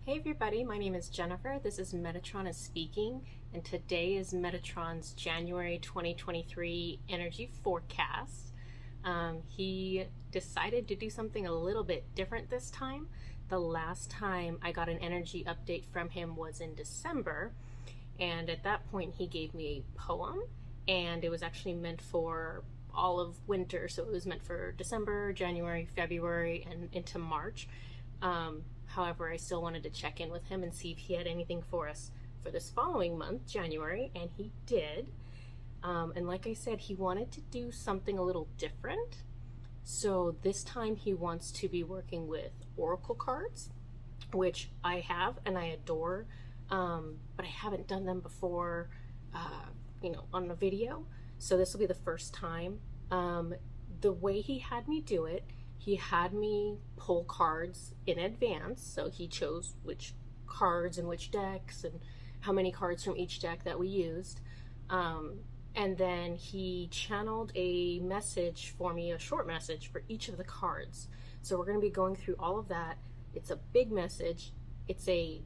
Hey everybody, my name is Jennifer. This is Metatron is speaking, and today is Metatron's January 2023 energy forecast. He decided to do something a little bit different this time. The last time I got an energy update from him was in December, and at that point he gave me a poem, and it was actually meant for all of winter, so it was meant for December, January, February, and into March. However, I still wanted to check in with him and see if he had anything for us for this following month, January, and he did. And like I said, he wanted to do something a little different. So this time he wants to be working with oracle cards, which I have and I adore, but I haven't done them before, on a video. So this will be the first time. The way he had me do it, he had me pull cards in advance, so he chose which cards and which decks and how many cards from each deck that we used. And then he channeled a message for me, a short message for each of the cards. So we're going to be going through all of that. It's a big message. It's a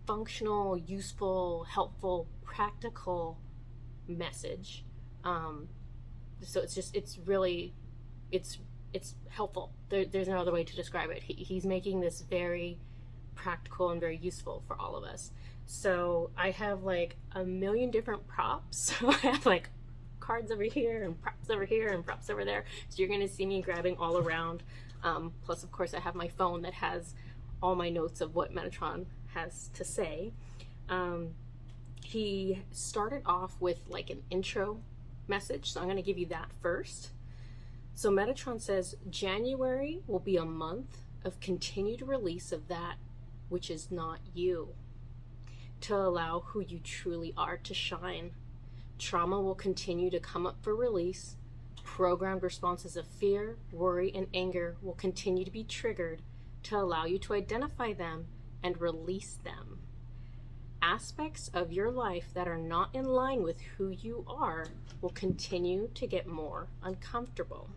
functional, useful, helpful, practical message. So it's helpful. There's no other way to describe it. He's making this very practical and very useful for all of us. So I have like a million different props. So I have like cards over here and props over here and props over there. So you're going to see me grabbing all around. Plus, of course, I have my phone that has all my notes of what Metatron has to say. He started off with like an intro message. So I'm going to give you that first. So Metatron says, January will be a month of continued release of that which is not you, to allow who you truly are to shine. Trauma will continue to come up for release. Programmed responses of fear, worry, and anger will continue to be triggered to allow you to identify them and release them. Aspects of your life that are not in line with who you are will continue to get more uncomfortable.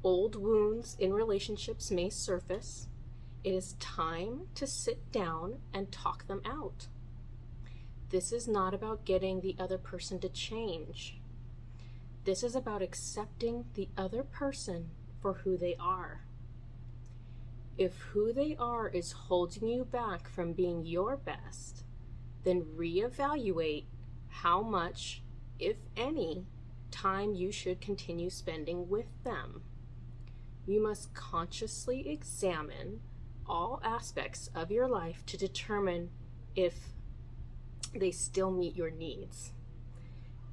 Old wounds in relationships may surface. It is time to sit down and talk them out. This is not about getting the other person to change. This is about accepting the other person for who they are. If who they are is holding you back from being your best, then reevaluate how much, if any, time you should continue spending with them. You must consciously examine all aspects of your life to determine if they still meet your needs.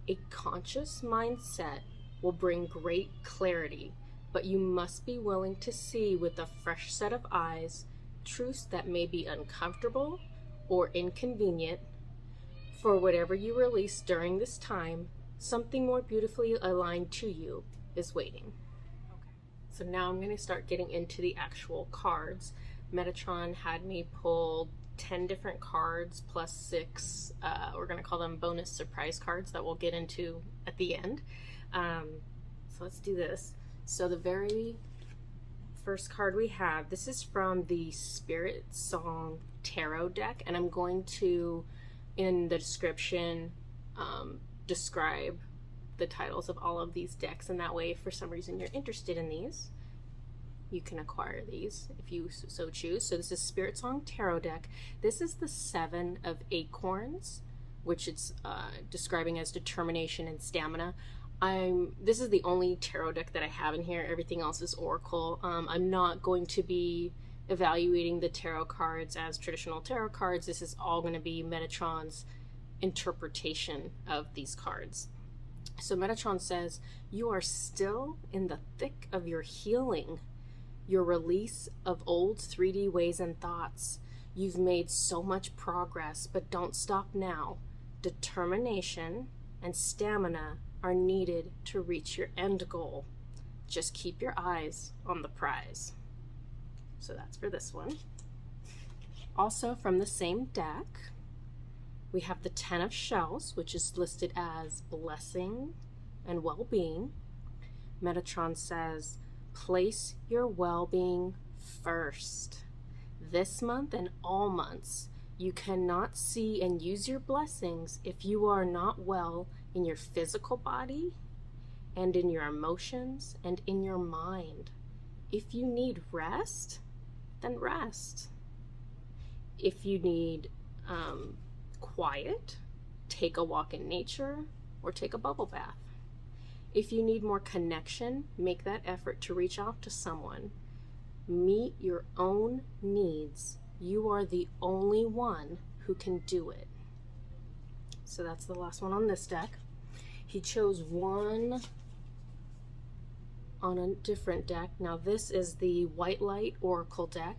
A conscious mindset will bring great clarity, but you must be willing to see with a fresh set of eyes truths that may be uncomfortable or inconvenient. For whatever you release during this time, something more beautifully aligned to you is waiting. So now I'm going to start getting into the actual cards. Metatron had me pull 10 different cards plus 6, we're going to call them bonus surprise cards that we'll get into at the end. So let's do this. So the very first card we have, this is from the Spirit Song Tarot deck, and I'm going to, in the description, describe the titles of all of these decks, and that way if for some reason you're interested in these, you can acquire these if you so choose. So this is Spirit Song Tarot deck. This is the 7 of Acorns, which it's describing as determination and stamina. This is the only tarot deck that I have in here. Everything else is Oracle. I'm not going to be evaluating the tarot cards as traditional tarot cards. This is all going to be Metatron's interpretation of these cards. So Metatron says, you are still in the thick of your healing, your release of old 3D ways and thoughts. You've made so much progress, but don't stop now. Determination and stamina are needed to reach your end goal. Just keep your eyes on the prize. So that's for this one. Also from the same deck, we have the 10 of Shells, which is listed as blessing and well-being. Metatron says, place your well-being first. This month and all months, you cannot see and use your blessings if you are not well in your physical body and in your emotions and in your mind. If you need rest, then rest. If you need quiet, take a walk in nature or take a bubble bath. If you need more connection, make that effort to reach out to someone. Meet your own needs. You are the only one who can do it. So that's the last one on this deck. He chose one on a different deck. Now this is the White Light Oracle deck.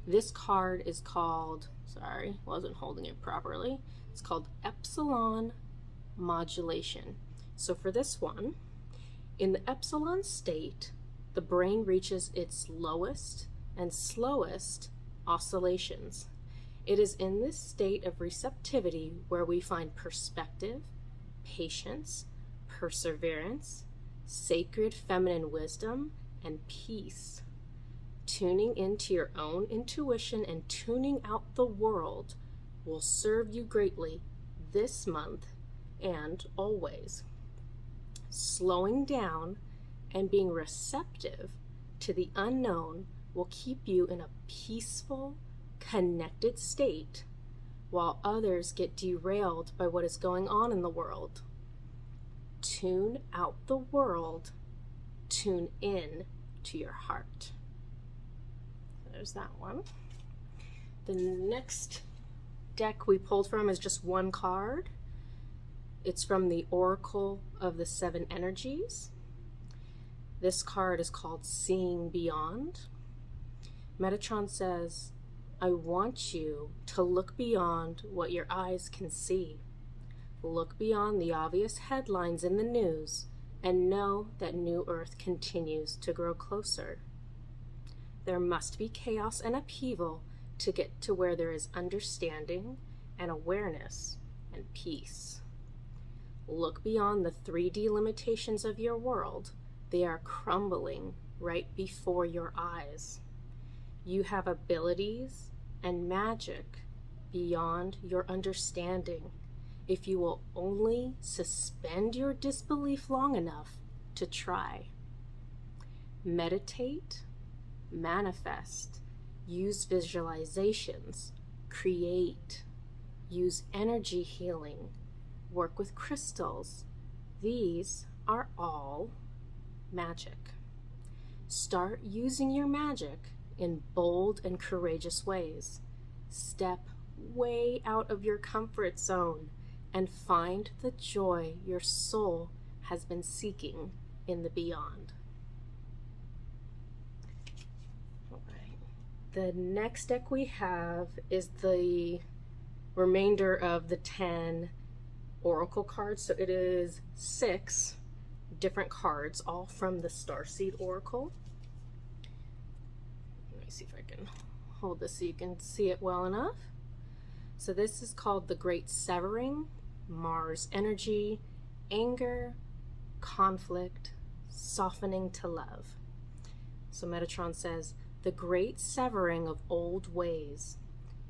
This card is called, sorry, wasn't holding it properly. It's called Epsilon Modulation. So for this one, in the epsilon state, the brain reaches its lowest and slowest oscillations. It is in this state of receptivity where we find perspective, patience, perseverance, sacred feminine wisdom, and peace. Tuning into your own intuition and tuning out the world will serve you greatly this month and always. Slowing down and being receptive to the unknown will keep you in a peaceful, connected state while others get derailed by what is going on in the world. Tune out the world, tune in to your heart. There's that one. The next deck we pulled from is just one card. It's from the Oracle of the Seven Energies. This card is called Seeing Beyond. Metatron says, I want you to look beyond what your eyes can see. Look beyond the obvious headlines in the news and know that New Earth continues to grow closer. There must be chaos and upheaval to get to where there is understanding and awareness and peace. Look beyond the 3D limitations of your world. They are crumbling right before your eyes. You have abilities and magic beyond your understanding if you will only suspend your disbelief long enough to try. Meditate, manifest, use visualizations, create, use energy healing, work with crystals. These are all magic. Start using your magic in bold and courageous ways. Step way out of your comfort zone and find the joy your soul has been seeking in the beyond. All right. The next deck we have is the remainder of the 10 Oracle cards. So it is 6 different cards, all from the Starseed Oracle. Let me see if I can hold this so you can see it well enough. So this is called the Great Severing, Mars Energy, Anger, Conflict, Softening to Love. So Metatron says, the great severing of old ways.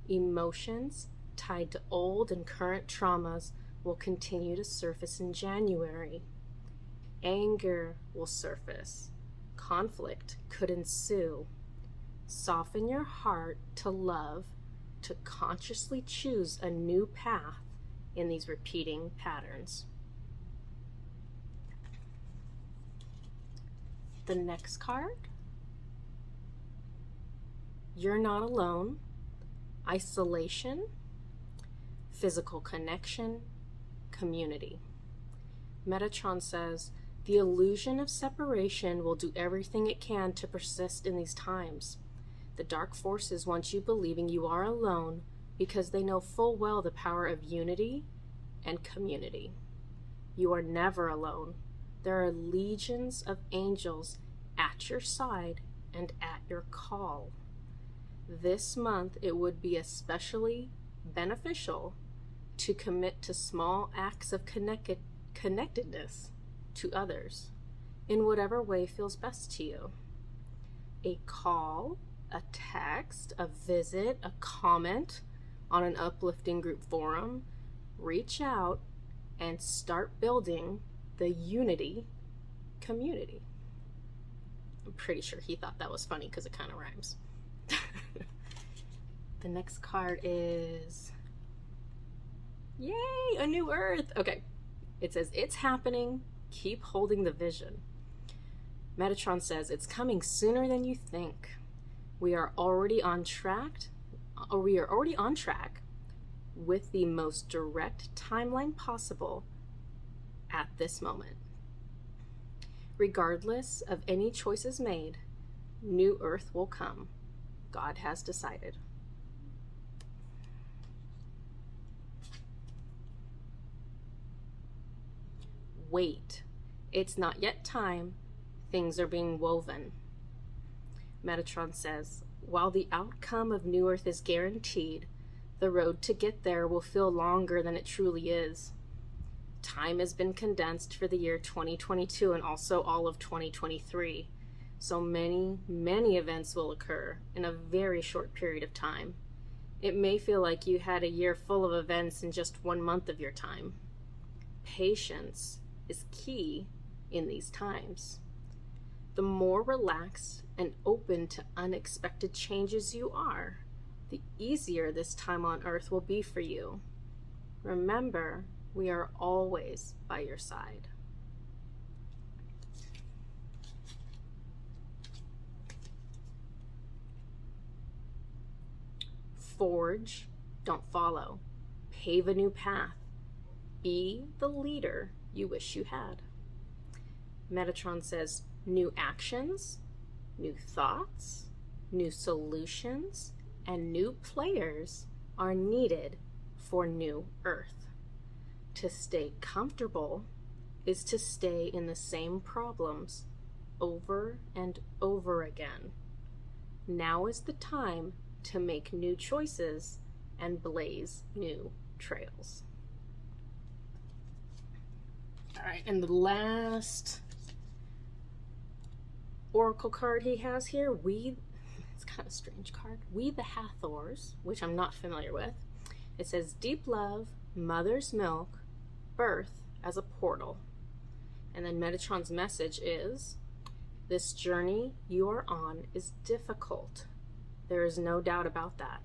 Emotions tied to old and current traumas will continue to surface in January. Anger will surface. Conflict could ensue. Soften your heart to love, to consciously choose a new path in these repeating patterns. The next card, you're not alone. Isolation, physical connection, community. Metatron says, the illusion of separation will do everything it can to persist in these times. The dark forces want you believing you are alone because they know full well the power of unity and community. You are never alone. There are legions of angels at your side and at your call. This month it would be especially beneficial to commit to small acts of connectedness to others in whatever way feels best to you. A call a text, a visit, a comment on an uplifting group forum, reach out and start building the Unity community. I'm pretty sure he thought that was funny because it kind of rhymes. The next card is, yay, a new Earth. Okay, it says, it's happening. Keep holding the vision. Metatron says, it's coming sooner than you think. We are already on track with the most direct timeline possible at this moment. Regardless of any choices made, new Earth will come. God has decided. Wait, it's not yet time. Things are being woven. Metatron says, while the outcome of New Earth is guaranteed, the road to get there will feel longer than it truly is. Time has been condensed for the year 2022 and also all of 2023. So many events will occur in a very short period of time. It may feel like you had a year full of events in just 1 month of your time. Patience is key in these times. The more relaxed and open to unexpected changes you are, the easier this time on Earth will be for you. Remember, we are always by your side. Forge, don't follow. Pave a new path. Be the leader you wish you had. Metatron says, new actions, new thoughts, new solutions, and new players are needed for New Earth. To stay comfortable is to stay in the same problems over and over again. Now is the time to make new choices and blaze new trails. All right, and the last oracle card he has here, it's kind of a strange card, We the Hathors, which I'm not familiar with. It says, deep love, mother's milk, birth as a portal. And then Metatron's message is, this journey you are on is difficult. There is no doubt about that.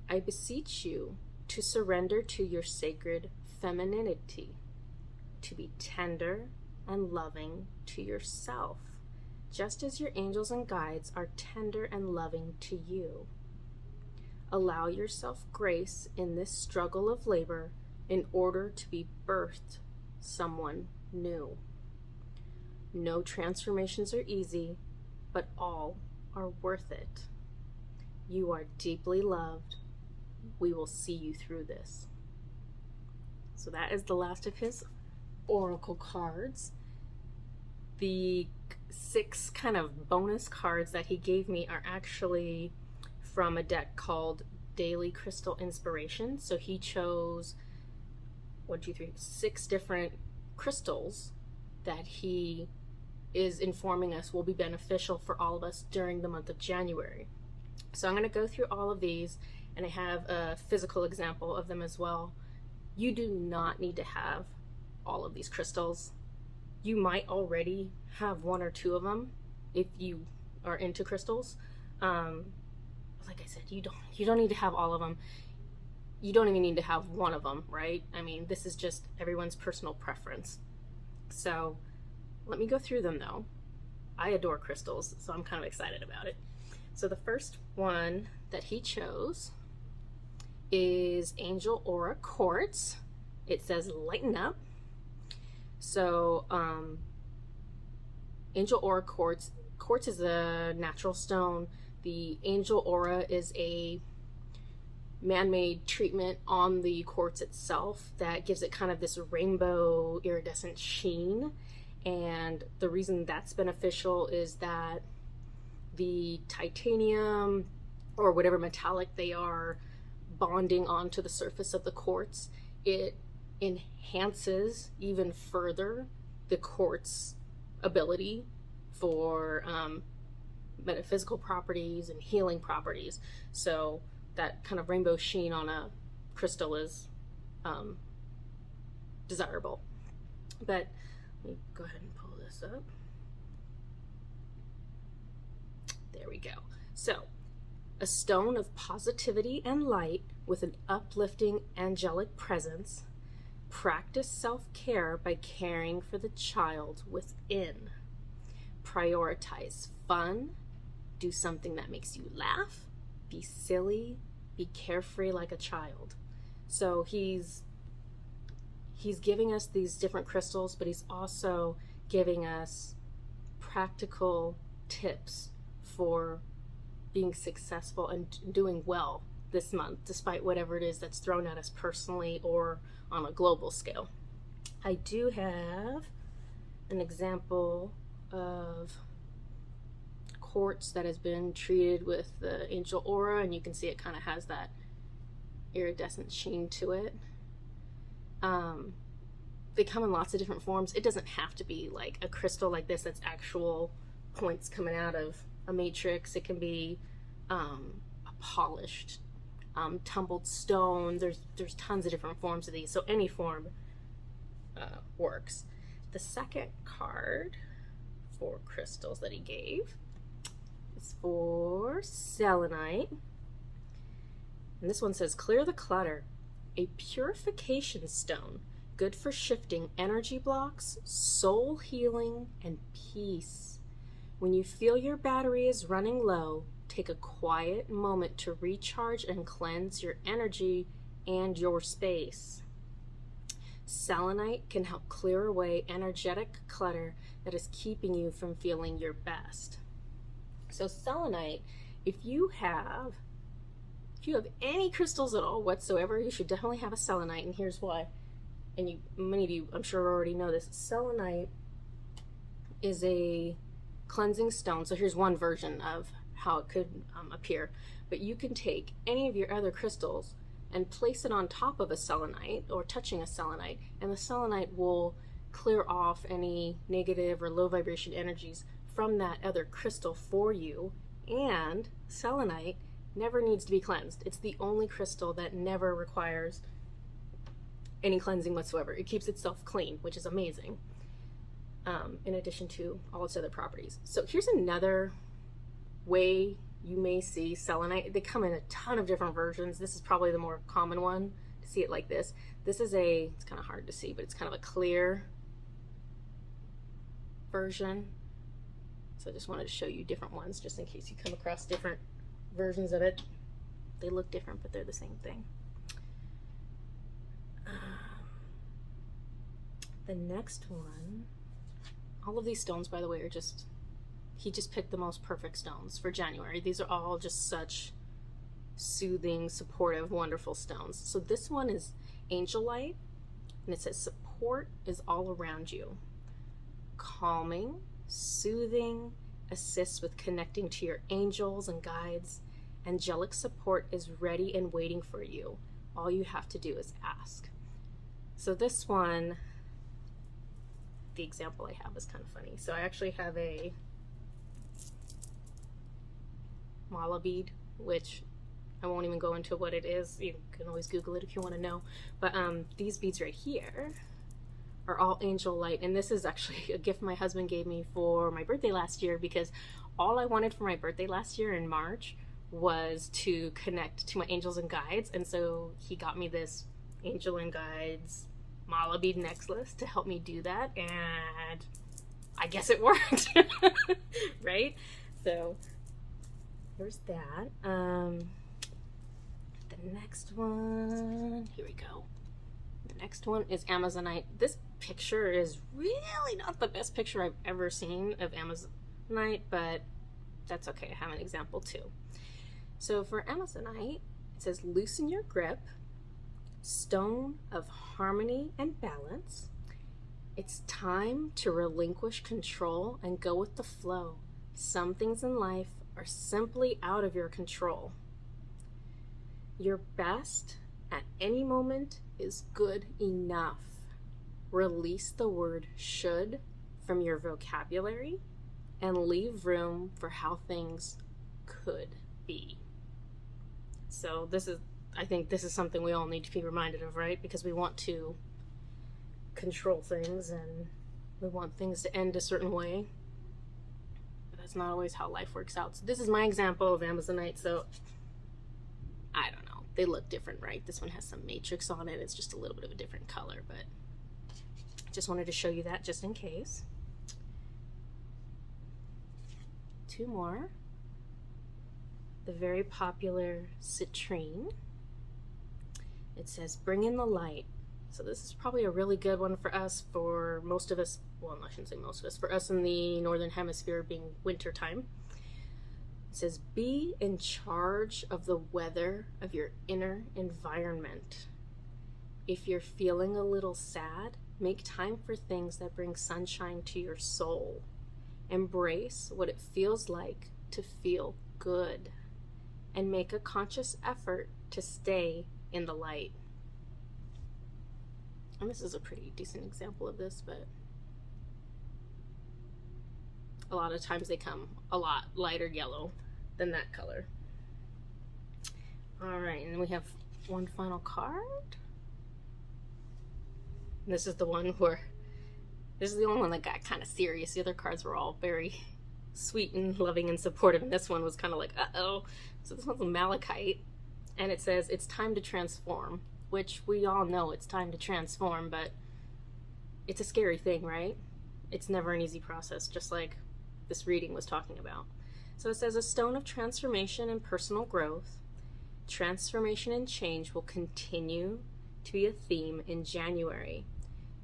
I beseech you to surrender to your sacred femininity, to be tender and loving to yourself, just as your angels and guides are tender and loving to you. Allow yourself grace in this struggle of labor in order to be birthed someone new. No transformations are easy, but all are worth it. You are deeply loved. We will see you through this. So that is the last of his oracle cards. The 6 kind of bonus cards that he gave me are actually from a deck called Daily Crystal Inspiration. So he chose 6 different crystals that he is informing us will be beneficial for all of us during the month of January. So I'm going to go through all of these, and I have a physical example of them as well. You do not need to have all of these crystals. You might already have 1 or 2 of them if you are into crystals. Like I said, you don't need to have all of them. You don't even need to have 1 of them, right? I mean, this is just everyone's personal preference. So let me go through them though. I adore crystals, so I'm kind of excited about it. So the first one that he chose is Angel Aura Quartz. It says lighten up. So Angel Aura Quartz is a natural stone. The Angel Aura is a man-made treatment on the quartz itself that gives it kind of this rainbow iridescent sheen. And the reason that's beneficial is that the titanium or whatever metallic they are bonding onto the surface of the quartz, it enhances even further the quartz ability for metaphysical properties and healing properties. So that kind of rainbow sheen on a crystal is desirable. But let me go ahead and pull this up. There we go. So, a stone of positivity and light with an uplifting angelic presence. Practice self-care by caring for the child within. Prioritize fun. Do something that makes you laugh. Be silly. Be carefree like a child. So he's giving us these different crystals, but he's also giving us practical tips for being successful and doing well this month, despite whatever it is that's thrown at us personally or on a global scale. I do have an example of quartz that has been treated with the angel aura, and you can see it kind of has that iridescent sheen to it. They come in lots of different forms. It doesn't have to be like a crystal like this that's actual points coming out of a matrix. It can be a polished, tumbled stone. There's tons of different forms of these, so any form works. The second card for crystals that he gave is for selenite. And this one says, clear the clutter. A purification stone, good for shifting energy blocks, soul healing, and peace. When you feel your battery is running low, take a quiet moment to recharge and cleanse your energy and your space. Selenite can help clear away energetic clutter that is keeping you from feeling your best. So selenite, if you have any crystals at all whatsoever, you should definitely have a selenite, and here's why. And many of you, I'm sure, already know this. Selenite is a cleansing stone. So here's one version of how it could appear. But you can take any of your other crystals and place it on top of a selenite or touching a selenite, and the selenite will clear off any negative or low vibration energies from that other crystal for you. And selenite never needs to be cleansed. It's the only crystal that never requires any cleansing whatsoever. It keeps itself clean, which is amazing, in addition to all its other properties. So here's another way you may see selenite. They come in a ton of different versions. This is probably the more common one to see it like this. This is it's kind of hard to see, but it's kind of a clear version. So I just wanted to show you different ones just in case you come across different versions of it. They look different, but they're the same thing. The next one, all of these stones, by the way, he just picked the most perfect stones for January. These are all just such soothing, supportive, wonderful stones. So this one is Angel Light, and it says support is all around you. Calming, soothing, assists with connecting to your angels and guides. Angelic support is ready and waiting for you. All you have to do is ask. So this one, the example I have is kind of funny. So I actually have a mala bead, which I won't even go into what it is. You can always Google it if you want to know. But these beads right here are all angel light, and this is actually a gift my husband gave me for my birthday last year, because all I wanted for my birthday last year in March was to connect to my angels and guides, and so he got me this angel and guides mala bead necklace to help me do that, and I guess it worked. Right? So there's that. The next one, here we go. The next one is Amazonite. This picture is really not the best picture I've ever seen of Amazonite, but that's okay. I have an example too. So for Amazonite, it says loosen your grip, stone of harmony and balance. It's time to relinquish control and go with the flow. Some things in life are simply out of your control. Your best at any moment is good enough. Release the word should from your vocabulary and leave room for how things could be. So I think this is something we all need to be reminded of, right? Because we want to control things and we want things to end a certain way. But that's not always how life works out. So this is my example of Amazonite. So I don't know. They look different, right? This one has some matrix on it. It's just a little bit of a different color, but just wanted to show you that just in case. Two more. The very popular citrine. It says, bring in the light. So this is probably a really good one for us, for most of us, well, I shouldn't say most of us, for us in the Northern Hemisphere being winter time. It says, be in charge of the weather of your inner environment. If you're feeling a little sad, make time for things that bring sunshine to your soul. Embrace what it feels like to feel good, and make a conscious effort to stay in the light. And this is a pretty decent example of this, but a lot of times they come a lot lighter yellow than that color. All right, and then we have one final card. And this is the one where, this is the only one that got kind of serious. The other cards were all very sweet and loving and supportive, and this one was kind of like, uh-oh. So this one's a malachite, and it says, it's time to transform, which we all know it's time to transform, but it's a scary thing, right? It's never an easy process, just like this reading was talking about. So it says, a stone of transformation and personal growth. Transformation and change will continue to be a theme in January.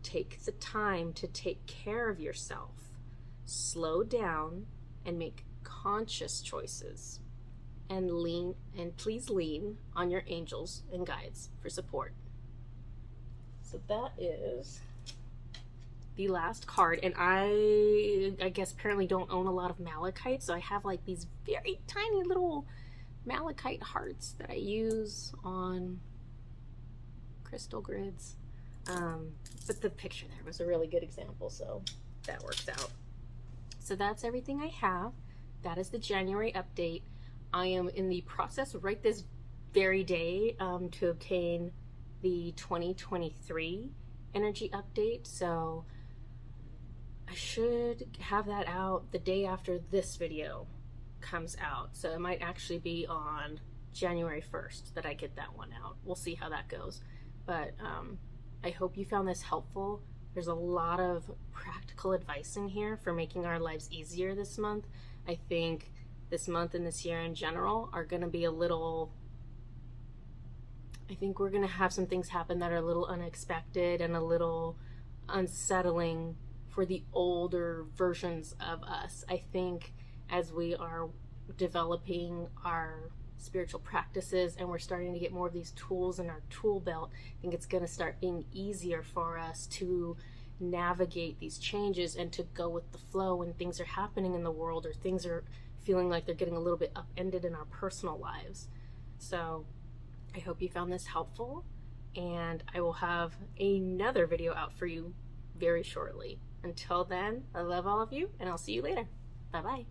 Take the time to take care of yourself. Slow down and make conscious choices. And please lean on your angels and guides for support. So that is the last card, and I guess apparently don't own a lot of malachite, so I have like these very tiny little malachite hearts that I use on crystal grids. But the picture there was a really good example, so that works out. So that's everything I have. That is the January update. I am in the process right this very day to obtain the 2023 energy update. So I should have that out the day after this video comes out. So it might actually be on January 1st that I get that one out. We'll see how that goes. But I hope you found this helpful. There's a lot of practical advice in here for making our lives easier this month. I think this month and this year in general are going to be a little, I think we're going to have some things happen that are a little unexpected and a little unsettling for the older versions of us. I think as we are developing our spiritual practices and we're starting to get more of these tools in our tool belt, I think it's going to start being easier for us to navigate these changes and to go with the flow when things are happening in the world or things are feeling like they're getting a little bit upended in our personal lives. So I hope you found this helpful, and I will have another video out for you very shortly. Until then, I love all of you, and I'll see you later. Bye-bye.